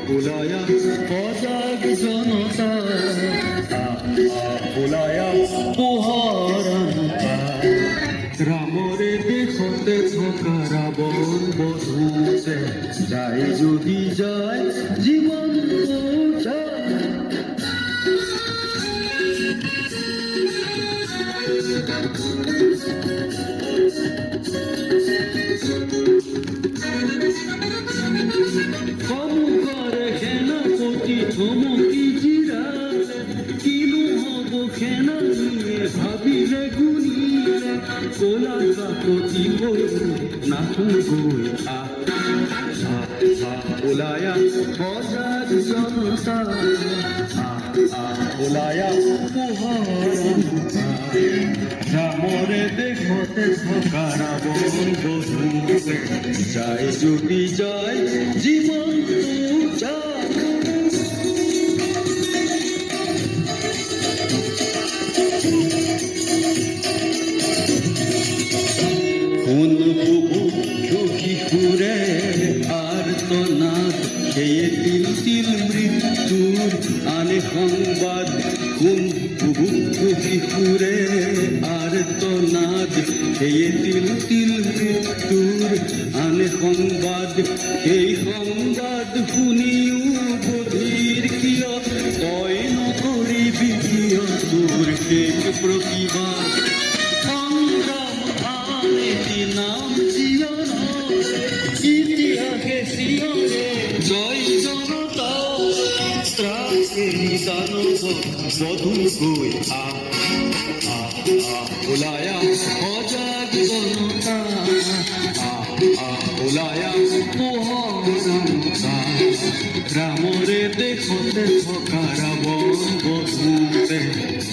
বুলায়া সজাগ জনতা বুলায়া পোহারানতা রামরে দেখতে থকা রাবণ বধূতে যাই যদি যায় জীবন থমকি জিরালে কিনু হব খেনা নিয়ে ভাবিলে গুনিলে কোলা কাকতি বইলে নাচু গই ওলায়া সজাগ জনতা ওলায়া পোহারানতা রামরে দেখতে থকা রাবণ বধূতে যাই যদি যায় জীবন কিশোরে আর তো নাদ খেয়ে তিল তিল মৃত্যুর আনে সংবাদ কোন কিশোরে আর তো নাদ খেয়ে তিল তিল মৃত্যুর আনে সংবাদ সেই সংবাদ শুনিও বধিৰ কিয় তই নকৰিবি কিয় তোৰ শেষ প্ৰতিবাদ সংগ্ৰাম আনেতি নাম ইতিহাসে শিয়রে জয় জনতা ত্রাসে নিদানব বধূ গৈ ওলায়া সজাগ জনতা ওলায়া পোহারানতা রামরে দেখতে থকা রাবণ বধূতে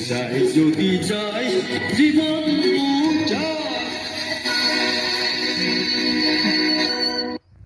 যাই যদি যায় জীবন